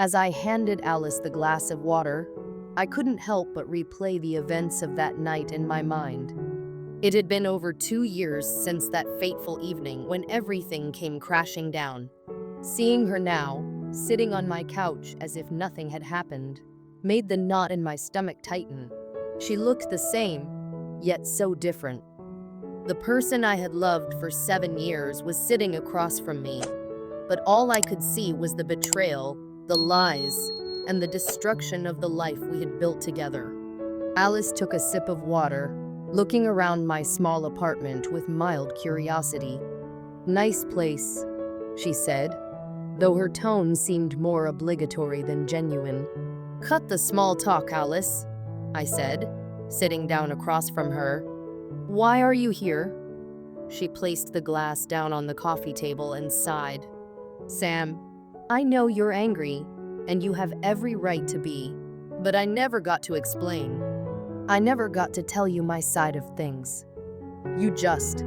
As I handed Alice the glass of water, I couldn't help but replay the events of that night in my mind. It had been over 2 years since that fateful evening when everything came crashing down. Seeing her now, sitting on my couch as if nothing had happened, made the knot in my stomach tighten. She looked the same, yet so different. The person I had loved for 7 years was sitting across from me, but all I could see was the betrayal, the lies, and the destruction of the life we had built together. Alice took a sip of water, looking around my small apartment with mild curiosity. "Nice place," she said, though her tone seemed more obligatory than genuine. "Cut the small talk, Alice," I said, sitting down across from her. "Why are you here?" She placed the glass down on the coffee table and sighed. "Sam, I know you're angry, and you have every right to be, but I never got to explain. I never got to tell you my side of things. You just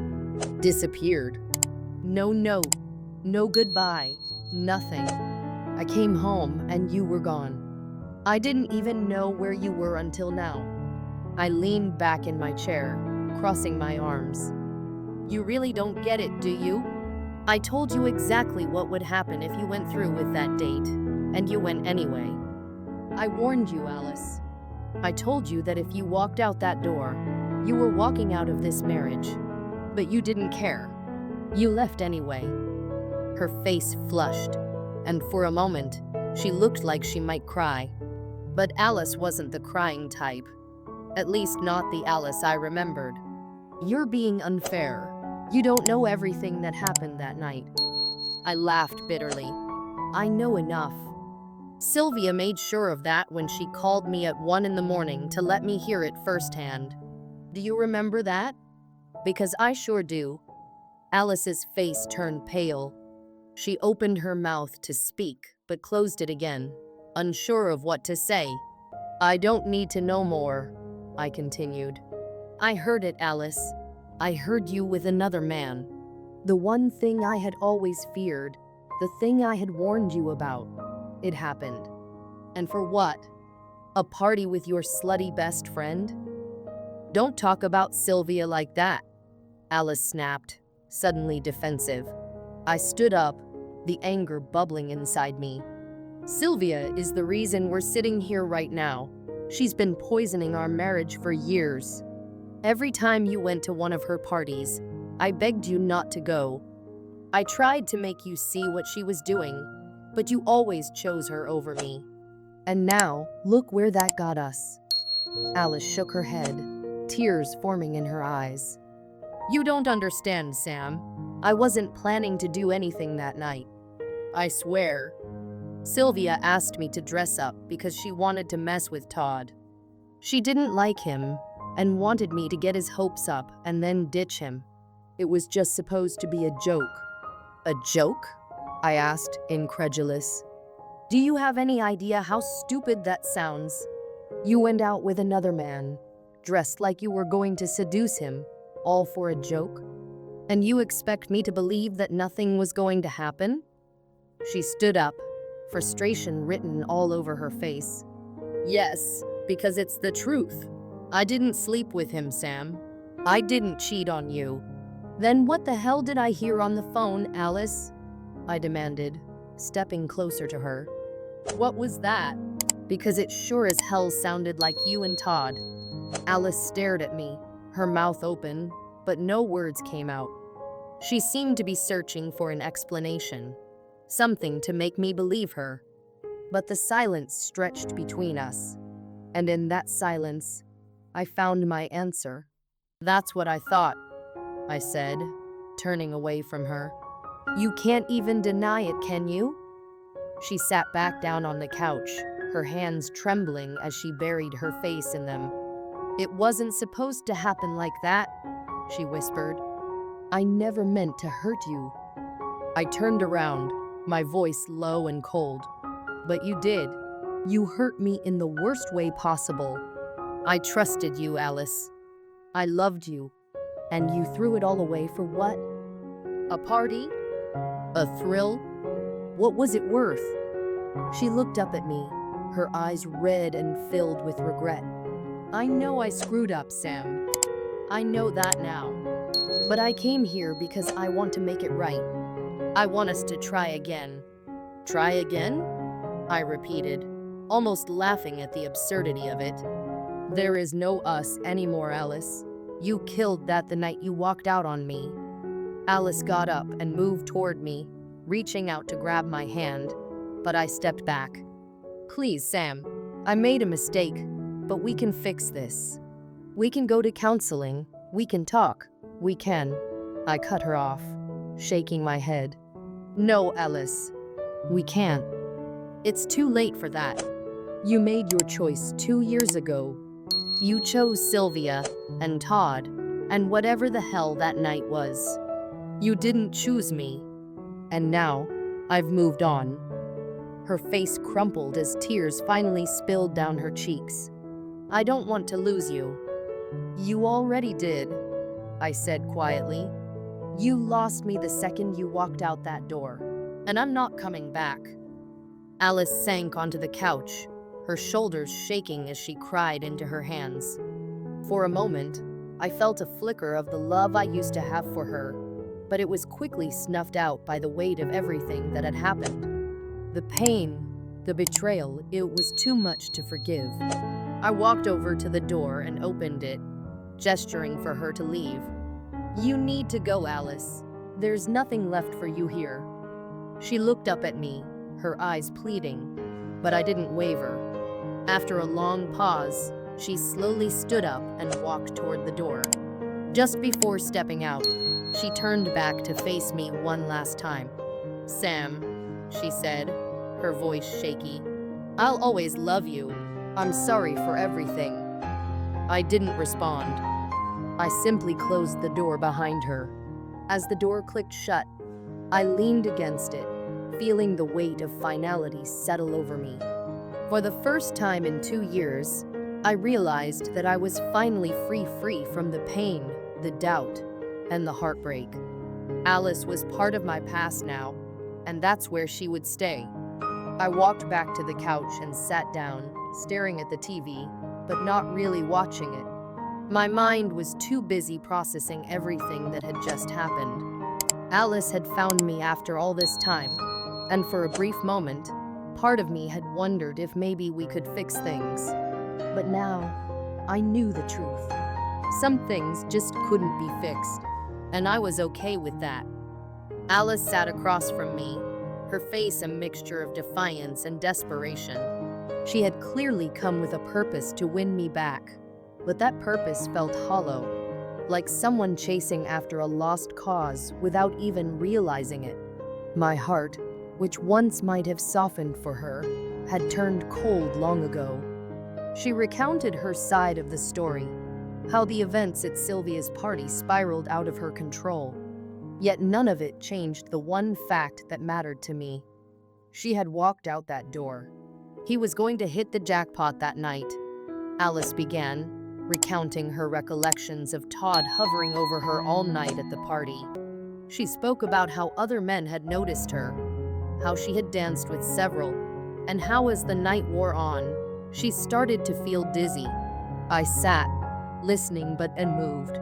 disappeared. No note, no goodbye, nothing. I came home and you were gone. I didn't even know where you were until now." I leaned back in my chair, crossing my arms. "You really don't get it, do you? I told you exactly what would happen if you went through with that date, and you went anyway. I warned you, Alice. I told you that if you walked out that door, you were walking out of this marriage. But you didn't care. You left anyway." Her face flushed, and for a moment, she looked like she might cry. But Alice wasn't the crying type. At least not the Alice I remembered. "You're being unfair. You don't know everything that happened that night." I laughed bitterly. "I know enough. Sylvia made sure of that when she called me at 1 in the morning to let me hear it firsthand. Do you remember that? Because I sure do." Alice's face turned pale. She opened her mouth to speak, but closed it again, unsure of what to say. "I don't need to know more," I continued. "I heard it, Alice. I heard you with another man. The one thing I had always feared, the thing I had warned you about. It happened. And for what? A party with your slutty best friend? Don't talk about Sylvia like that," Alice snapped, suddenly defensive. I stood up, the anger bubbling inside me. "Sylvia is the reason we're sitting here right now. She's been poisoning our marriage for years. Every time you went to one of her parties, I begged you not to go. I tried to make you see what she was doing, but you always chose her over me. And now, look where that got us." Alice shook her head, tears forming in her eyes. "You don't understand, Sam. I wasn't planning to do anything that night. I swear. Sylvia asked me to dress up because she wanted to mess with Todd. She didn't like him and wanted me to get his hopes up and then ditch him. It was just supposed to be a joke." "A joke?" I asked, incredulous. "Do you have any idea how stupid that sounds? You went out with another man, dressed like you were going to seduce him, all for a joke? And you expect me to believe that nothing was going to happen?" She stood up, frustration written all over her face. "Yes, because it's the truth. I didn't sleep with him, Sam. I didn't cheat on you." "Then what the hell did I hear on the phone, Alice?" I demanded, stepping closer to her. "What was that? Because it sure as hell sounded like you and Todd." Alice stared at me, her mouth open, but no words came out. She seemed to be searching for an explanation, something to make me believe her. But the silence stretched between us, and in that silence, I found my answer. "That's what I thought," I said, turning away from her. "You can't even deny it, can you?" She sat back down on the couch, her hands trembling as she buried her face in them. "It wasn't supposed to happen like that," she whispered. "I never meant to hurt you." I turned around, my voice low and cold. "But you did. You hurt me in the worst way possible. I trusted you, Alice. I loved you. And you threw it all away for what? A party? A thrill? What was it worth?" She looked up at me, her eyes red and filled with regret. I know I screwed up, Sam. I know that now. But I came here because I want to make it right. I want us to try again. Try again? I repeated, almost laughing at the absurdity of it. There is no us anymore, Alice. You killed that the night you walked out on me. Alice got up and moved toward me, reaching out to grab my hand, but I stepped back. Please, Sam, I made a mistake, but we can fix this. We can go to counseling, we can talk, we can. I cut her off, shaking my head. No, Alice, we can't. It's too late for that. You made your choice 2 years ago. You chose Sylvia and Todd and whatever the hell that night was. You didn't choose me. And now, I've moved on. Her face crumpled as tears finally spilled down her cheeks. I don't want to lose you. You already did, I said quietly. You lost me the second you walked out that door, and I'm not coming back. Alice sank onto the couch, her shoulders shaking as she cried into her hands. For a moment, I felt a flicker of the love I used to have for her, but it was quickly snuffed out by the weight of everything that had happened. The pain, the betrayal, it was too much to forgive. I walked over to the door and opened it, gesturing for her to leave. You need to go, Alice. There's nothing left for you here. She looked up at me, her eyes pleading, but I didn't waver. After a long pause, she slowly stood up and walked toward the door. Just before stepping out, she turned back to face me one last time. Sam, she said, her voice shaky. I'll always love you. I'm sorry for everything. I didn't respond. I simply closed the door behind her. As the door clicked shut, I leaned against it, feeling the weight of finality settle over me. For the first time in 2 years, I realized that I was finally free from the pain, the doubt, and the heartbreak. Alice was part of my past now, and that's where she would stay. I walked back to the couch and sat down, staring at the TV, but not really watching it. My mind was too busy processing everything that had just happened. Alice had found me after all this time, and for a brief moment, part of me had wondered if maybe we could fix things. But now, I knew the truth. Some things just couldn't be fixed, and I was okay with that. Alice sat across from me, her face a mixture of defiance and desperation. She had clearly come with a purpose to win me back, but that purpose felt hollow, like someone chasing after a lost cause without even realizing it. My heart, which once might have softened for her, had turned cold long ago. She recounted her side of the story, how the events at Sylvia's party spiraled out of her control. Yet none of it changed the one fact that mattered to me. She had walked out that door. He was going to hit the jackpot that night. Alice began, recounting her recollections of Todd hovering over her all night at the party. She spoke about how other men had noticed her, how she had danced with several, and how as the night wore on, she started to feel dizzy. I sat, listening but unmoved.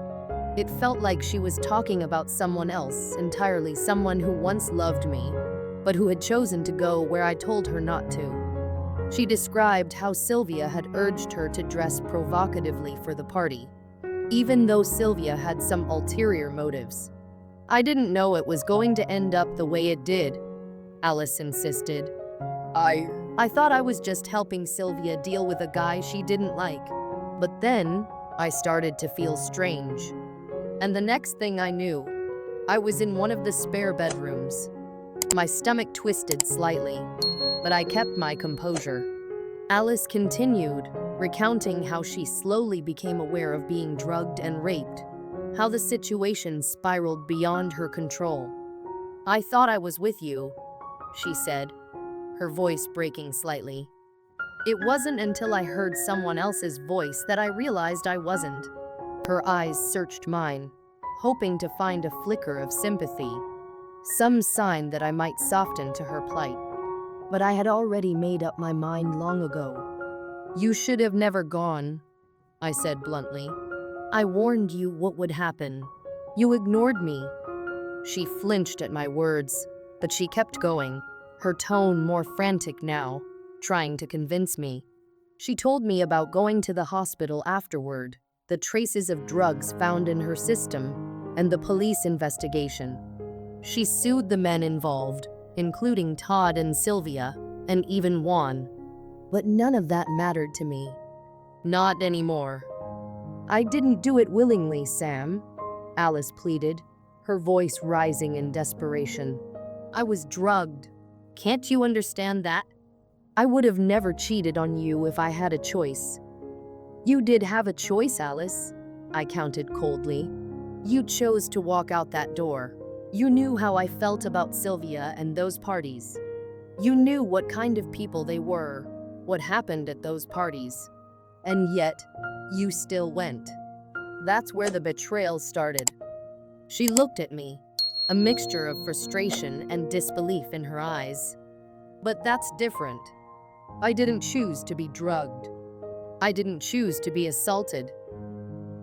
It felt like she was talking about someone else entirely, someone who once loved me, but who had chosen to go where I told her not to. She described how Sylvia had urged her to dress provocatively for the party, even though Sylvia had some ulterior motives. I didn't know it was going to end up the way it did, Alice insisted. I thought I was just helping Sylvia deal with a guy she didn't like. But then, I started to feel strange. And the next thing I knew, I was in one of the spare bedrooms. My stomach twisted slightly, but I kept my composure. Alice continued, recounting how she slowly became aware of being drugged and raped, how the situation spiraled beyond her control. I thought I was with you, she said, her voice breaking slightly. It wasn't until I heard someone else's voice that I realized I wasn't. Her eyes searched mine, hoping to find a flicker of sympathy, some sign that I might soften to her plight. but I had already made up my mind long ago. You should have never gone, I said bluntly. I warned you what would happen. You ignored me. She flinched at my words, but she kept going, her tone more frantic now, trying to convince me. She told me about going to the hospital afterward, the traces of drugs found in her system, and the police investigation. She sued the men involved, including Todd and Sylvia, and even Juan. But none of that mattered to me. Not anymore. I didn't do it willingly, Sam, Alice pleaded, her voice rising in desperation. I was drugged. Can't you understand that? I would have never cheated on you if I had a choice. You did have a choice, Alice, I countered coldly. You chose to walk out that door. You knew how I felt about Sylvia and those parties. You knew what kind of people they were, what happened at those parties. And yet, you still went. That's where the betrayal started. She looked at me, a mixture of frustration and disbelief in her eyes. But that's different. I didn't choose to be drugged. I didn't choose to be assaulted.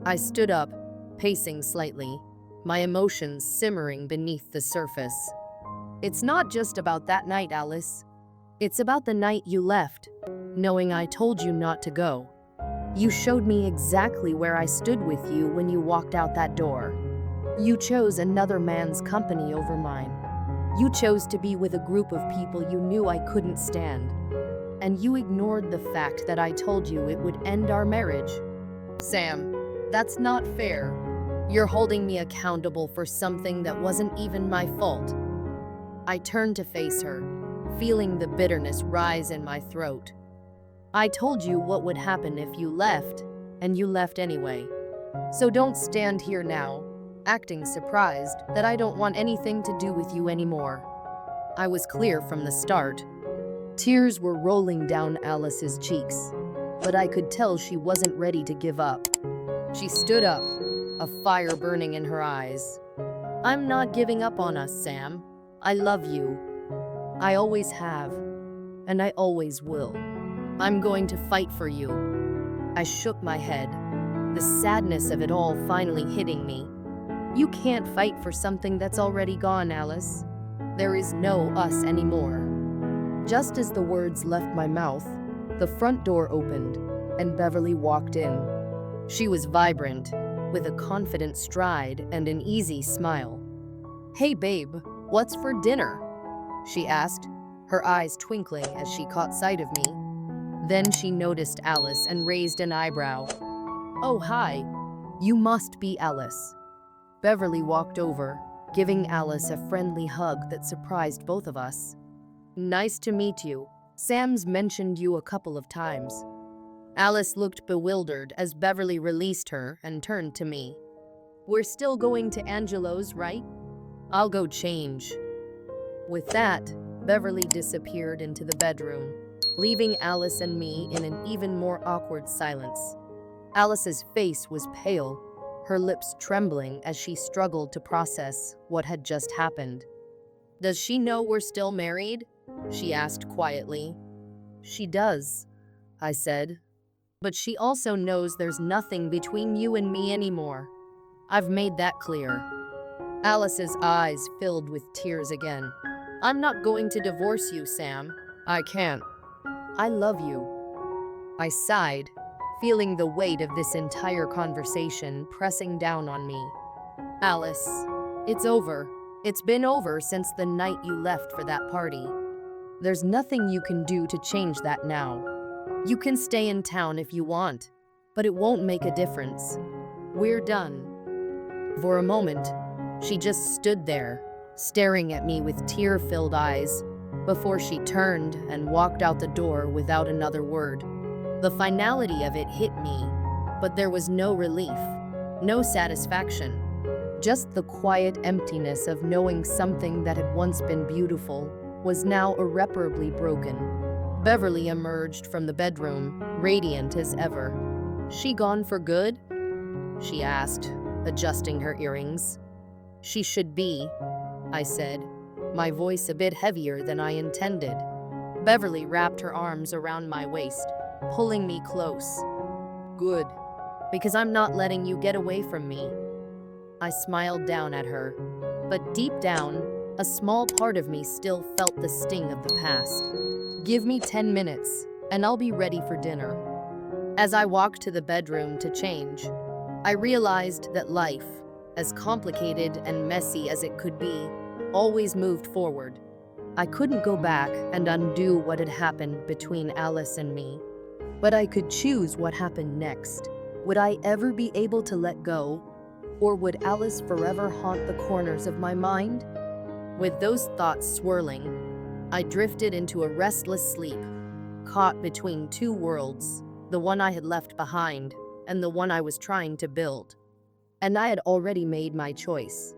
I stood up, pacing slightly, my emotions simmering beneath the surface. It's not just about that night, Alice. It's about the night you left, knowing I told you not to go. You showed me exactly where I stood with you when you walked out that door. You chose another man's company over mine. You chose to be with a group of people you knew I couldn't stand. And you ignored the fact that I told you it would end our marriage. Sam, that's not fair. You're holding me accountable for something that wasn't even my fault. I turned to face her, feeling the bitterness rise in my throat. I told you what would happen if you left, and you left anyway. So don't stand here now, acting surprised that I don't want anything to do with you anymore. I was clear from the start. Tears were rolling down Alice's cheeks, but I could tell she wasn't ready to give up. She stood up, a fire burning in her eyes. I'm not giving up on us, Sam. I love you. I always have, and I always will. I'm going to fight for you. I shook my head, the sadness of it all finally hitting me. You can't fight for something that's already gone, Alice. There is no us anymore. Just as the words left my mouth, the front door opened, and Beverly walked in. She was vibrant, with a confident stride and an easy smile. Hey babe, what's for dinner? She asked, her eyes twinkling as she caught sight of me. Then she noticed Alice and raised an eyebrow. Oh, hi. You must be Alice. Beverly walked over, giving Alice a friendly hug that surprised both of us. Nice to meet you. Sam's mentioned you a couple of times. Alice looked bewildered as Beverly released her and turned to me. We're still going to Angelo's, right? I'll go change. With that, Beverly disappeared into the bedroom, leaving Alice and me in an even more awkward silence. Alice's face was pale, her lips trembling as she struggled to process what had just happened. Does she know we're still married? She asked quietly. She does, I said. But she also knows there's nothing between you and me anymore. I've made that clear. Alice's eyes filled with tears again. I'm not going to divorce you, Sam. I can't. I love you. I sighed, feeling the weight of this entire conversation pressing down on me. Alice, it's over. It's been over since the night you left for that party. There's nothing you can do to change that now. You can stay in town if you want, but it won't make a difference. We're done. For a moment, she just stood there, staring at me with tear-filled eyes, before she turned and walked out the door without another word. The finality of it hit me, but there was no relief, no satisfaction, just the quiet emptiness of knowing something that had once been beautiful was now irreparably broken. Beverly emerged from the bedroom, radiant as ever. She gone for good? She asked, adjusting her earrings. She should be, I said, my voice a bit heavier than I intended. Beverly wrapped her arms around my waist, pulling me close. Good, because I'm not letting you get away from me. I smiled down at her, but deep down, a small part of me still felt the sting of the past. Give me 10 minutes, and I'll be ready for dinner. As I walked to the bedroom to change, I realized that life, as complicated and messy as it could be, always moved forward. I couldn't go back and undo what had happened between Alice and me, but I could choose what happened next. Would I ever be able to let go? Or would Alice forever haunt the corners of my mind? With those thoughts swirling, I drifted into a restless sleep, caught between two worlds, the one I had left behind and the one I was trying to build. And I had already made my choice.